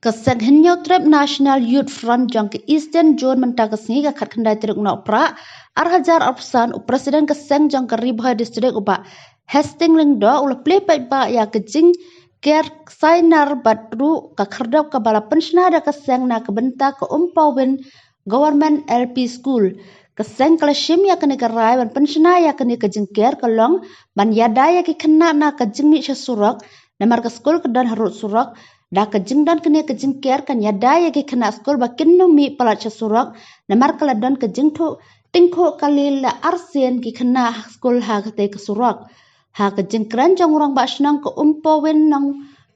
Keseng henyo trip National Youth Front jong ke Eastern Zone mentagasngi ka khat khandai teruk na upra Arhajar Arfsan Presiden keseng jong ke Ribha District uba Hastings lingdo ula play ba ya kejing ker sainar batru ka khardap ka bala penshna da keseng na kebenta ke umpawin Government LP School keseng kalashim ya kene karai ban penshna ya kene kejing ker kalong ban yada ya ki kena na kejing mi surak namar ke school kedan harut surak da kejing dan kene kejing ker kan yada ya ki kena school bakin no mi palat surak namar kaladon kejing tu tingko kalil la arsen ki kena school ha kate ke surak ha kejing kran jong urang ba snang ke umpawin nang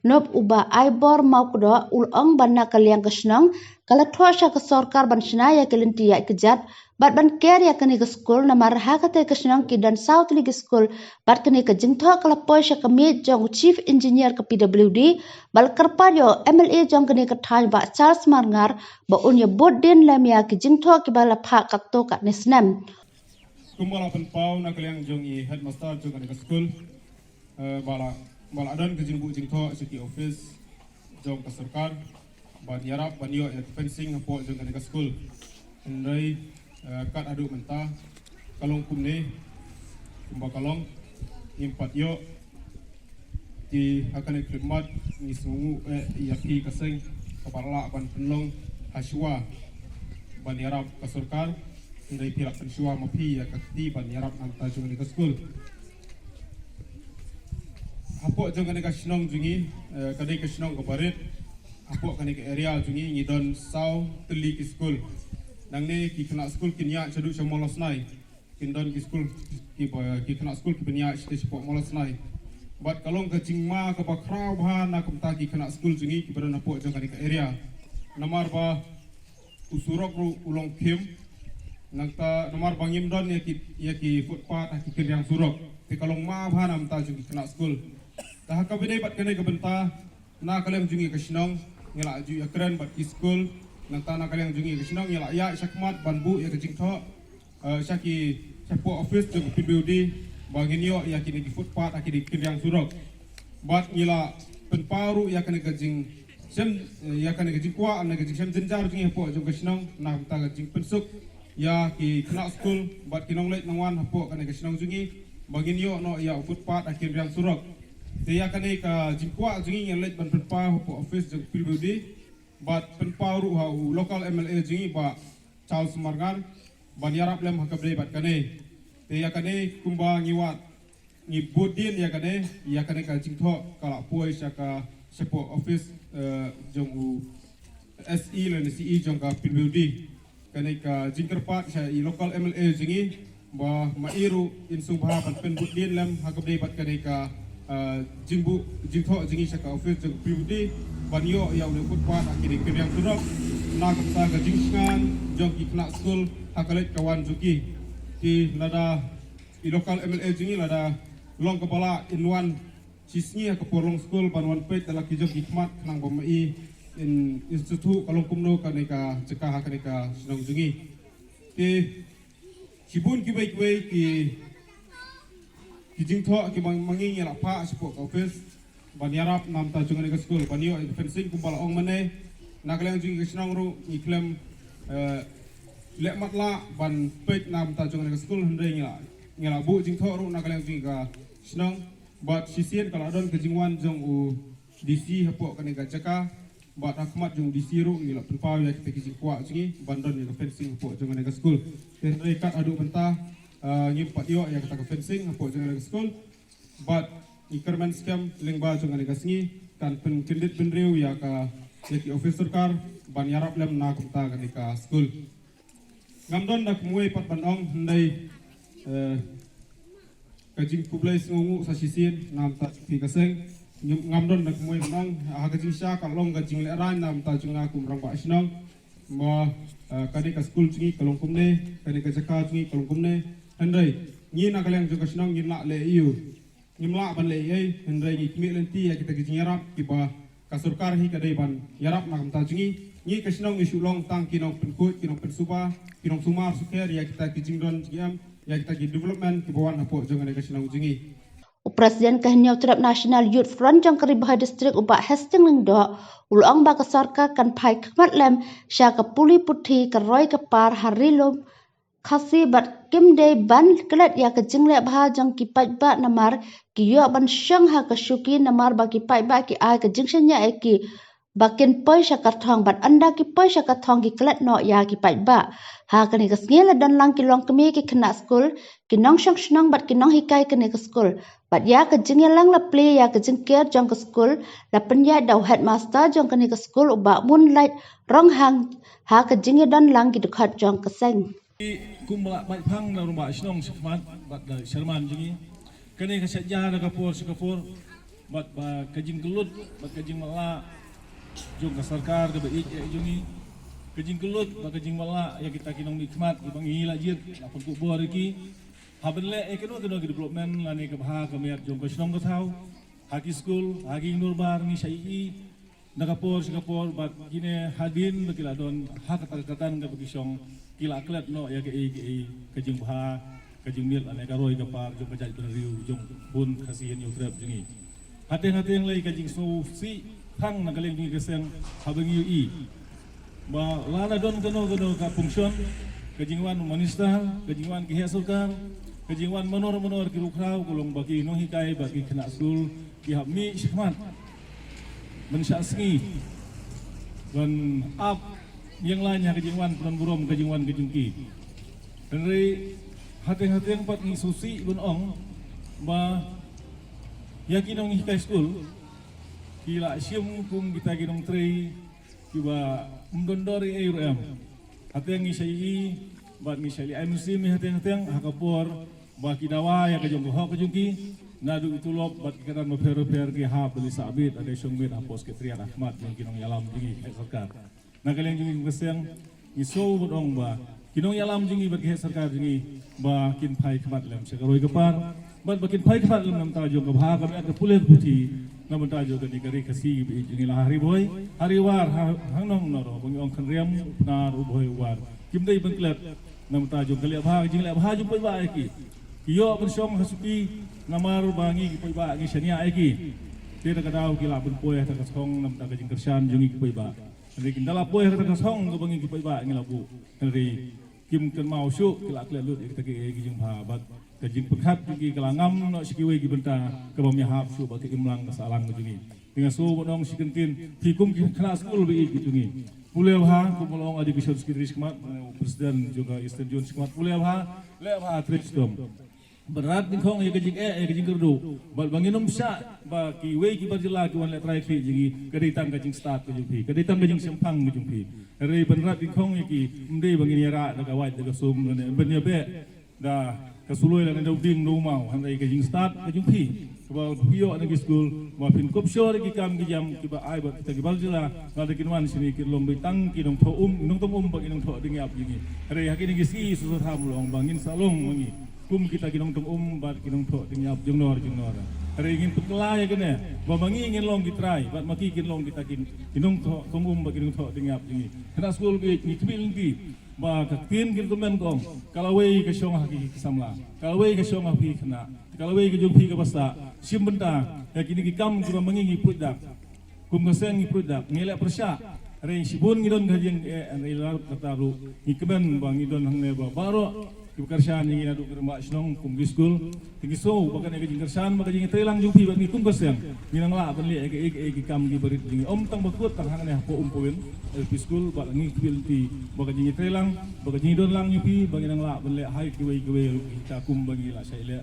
nop uba aibor mau kudo ulong banna kaliang kesnang kala thosha ke sarkar ban snaya kelenti ya kejat bat ban ker ya kene ke school namar ha kate kesnang ki dan south league school bat kene ke jingtho kala poisha ke mi jong chief engineer ke PWD bal karpayo MLA jong kene ke thai ba Charles Marngar ba unya bodin lamia ke jingtho ki bala pha katto ka nisnam kumbala penpau na kaliang jong i headmaster jong kene ke school bala adan ke jingbu jingtho city office jong ke sarkar ban yarap ban yo ya fencing apo jong kene ke school ndai kat adu menta kalong kumne kumba kalong impat yo di akan khidmat ni sungu ya pi kaseng kaparla ban penlong haswa ban yarap ke sarkar ndai pihak pensua mapi ya kakti ban yarap nanta jong kene ke school apo jong kene ka snong jungi kadai ka snong ka barit apo kene ka area jungi ngidon saw teli ki school nang ne ki kena school kinya chadu chamolos nai kindon ki school ki kena school ki benya stage po molos nai bat kalong ka jingma ka bakrau bha na kumta ki kena school jungi ki badan apo jong kene ka area namar ba usurok ru ulong kim nangta namar bangim don ya ki footpath ki kiryang surok te kalong ma bha nam ta jungi kena school dah kabide bat kene ke benta na kaleng jungi ke snong ngela ju ya keren bat ki school nang ta na kaleng jungi ke snong ngela ya syakmat banbu ya ke jingtho syaki chapo office jong PWD bangin yo ya kini ki footpath aki di kiryang surok bat ngela penparu ya kene ke jing sem ya kene ke jingkwa na ke jing sem jenjar jungi po jong ke snong na ta ke jing pensuk ya ki kena school bat kinong leit nangwan po kene ke snong jungi bangin yo no ya footpath aki kiryang surok dia kane ka jingkwa jingi yang let ban penpa ho office jong PWD bat penpa ru ha local MLA jingi ba Charles Marngar ban yarap lem hakabre bat kane dia kane kumba ngiwat ngi bodin ya kane ka jingtho kala poi saka sepo office jong u SE lan CE jong ka PWD kane ka jingkerpat sa i local MLA jingi ba mairu insung ba ban pen bodin lem hakabre bat kane ka jingbu jingtho jingi saka office jong PWD banyo ya udah footpath akhirnya kiryang surok na kapta ka jingsngan jong ki kena school hakalet kawan juki ki lada i lokal MLA jingi lada long kepala inwan sisni ka porlong school banwan pet dalam ki jong hikmat nang bomai in institut kalong kumno kaneka cekah kaneka senang jingi ki sibun ki baik ki jingtho ki mangi la pa sepo office ban yarap nam ta jungan ke school ban yo fencing kumpal ong mane na kaleng jing snong ru iklem le matla ban pek nam ta jungan ke school hande ngela bu jingtho ru na kaleng jing ka snong bat sisien kala don ke jingwan jong u DC hapo kane ga jaka bat akmat jong DC ru ngila penpaw ya kita ki kwa jingi ban don ke fencing hapo jungan ke school ten rekat adu benta ngimpat yo ya kata fencing apo jangan ke school but ikerman scam lingba jangan ke singi kan pen kendit benriu ya ka ki officer kar ban yarap lem na kumta kan ka school ngamdon dak muai pat banong ndai kajing kublai ngungu sa sisin nam ta ki kaseng ngamdon dak muai banong ha kajing sya kalong kajing le ran nam ta junga kum rang ba snong ma kani ka school jingi kalong kumne kani ka jaka jingi kalong kumne Hendrai, ni nak kalian juga senang ni nak le iu, ni melak ban le ei, hendrai ni kimi lenti ya kita kijing yarap, kiba kasurkar hi kadai ban yarap nak mta jingi, ni kesenang ni sulong tang kinong penkut, kinong pensuba, kinong sumar suker ya kita kijing don jingiam, ya kita ki development kibawan hapo jangan kesenang jingi. Presiden Kehenyo Terap National Youth Front jang Keribah Distrik ubak Hastings Lengdo ulong ba kesarka kan pai khmat lem sya ke puli puthi ke roi ke par harilum khasi bat kim de ban kelat ya ke jingle bah jang ki pai ba namar ki yo ban syang ha ke syuki namar ba ki pai ba ki ai ke jingsenya eki bakin pai syakat thong bat anda ki pai syakat thong ki kelat no ya ki pai ba ha kani ke ngel dan lang ki long kemi ki kena skul ki nong syang snong bat ki nong hikai kani ke skul bat ya ke jingel lang la play ya ke jingker jong ke skul la penya dau headmaster jong kani ke skul uba moonlight rong hang ha ke jingel dan lang ki dekat jong ke seng kumba mai phang na rumah snong sikmat bat da sharman jingi kani ka sajja na kapur sikapur bat ba kajing gelut bat kajing mala jong ka sarkar ka baik jungi kajing gelut ba kajing mala ya kita kinong nikmat ibang hila jir lapun ku bor iki habenle ekeno development lani ka bha ka mer jong ka snong ka thau haki school haki nurbar ni sai nakapor sikapur bat gine hadin bakila don hak katan ka bagisong kila klat no ya ke kajing bha kajing mil ane karoi ka par jong kajai penriu jong bun kasihan yu trap jingi hate-hate lai kajing so si thang na kaleng jingi keseng habang yu i ba lana don kano ka function kajing wan manista kajing wan ki hasulkar kajing wan menor ki rukrau kulong baki no hikai baki kena sul ki habmi syahmat mensyasngi dan up yang lainnya kejingwan punan burom kejingwan kejungki dari hati-hati yang pat ngisusi bunong ba yakin nong high school kila sium kum kita kinong trei kiba mdondori ayuram hati yang ngisai bat ngisai MC mi hati yang hakapor ba kidawa ya kejung ho kejungki nadu itulop bat katan maper ki ha beli sabit ada sungmin hapos ke Trian Ahmad yang kinong yalam jingi sarkar na kaleng jingi keseng ngiso bodong ba kinong yalam jingi bagi sarkar jingi ba kin pai khmat lem sekaroi kepar bat bakin pai khmat lem nam tajo ka bha kami ada pulet puti nam tajo ka digari kasi jingi la hari boy hari war hangnong noro bangi ong khanriam nar uboy war kimdai bangklet nam tajo kali bha jingi la bha jumpai ba ki kiyo bersong hasuki namar bangi ki ba ngi sania ki tira kadau kila pun poe ta kasong nam ta jing kersan jungi ki ba Dari kindala poe kata kasong ke bangi kipai ba ngilabu. Dari kim ken mau su kila kila lut kita ke jing babat ke jing pekhat gi kelangam no sikiwe gi benta ke bami hap su ba ke imlang ke salang jungi. Dengan su bodong sikentin hikum kena school bi gi jungi. Pule ha kumolong adi bisor sekretari skmat presiden juga Eastern John skmat pule ha le ha tristom. Berat dingkong ya kejing kejing kerdu bal banginom sya ba ki we ki barjela ki wan le trai fi jingi keditan kejing start kejing pi keditan kejing sempang kejing pi re berat dingkong ki mde bangini ra daga wait daga sum ne benya be da kasuloi la ne ding no mau handai kejing start kejing pi ba pio ne school ma pin kop shore ki kam ki jam ki ba ai ba kita ki barjela ngada kinwan sini ki lom bitang ki dong tho nong tom ba ki dong tho ding ap jingi re hakini ki si su tham long bangin salong mangi kum kita kinong tum bat kinong tho tingap jengnor hari ingin pekela ya kene babangi ingin long kitrai bat maki kin long kita kinong tho ba kinong tho tingap jingi kena school ki ni kbil ki ba ka tin kin komen kong kalawei ka syong haki kisamla kalawei ka syong haki kena kalawei ka jong pi ka basta sim benta ya kini ki kam ki babangi ngi pudak kum ka seng ngi pudak ngele persya hari sibun ngidon kajeng ila kataru ngi keben bang ngidon hangne ba baro kersan yang ina duk remba snong kum school tinggi so bakan ege kersan maka jingi trelang jumpi bat ngi kum kersan minang la ban li ege kam gi berit jingi om tang bakut tang hang ne ko umpoin LP school bat ngi kbil ti baka jingi trelang baka jingi don lang nyupi bagi nang la ban le hai ki we kita kum bagi la sai le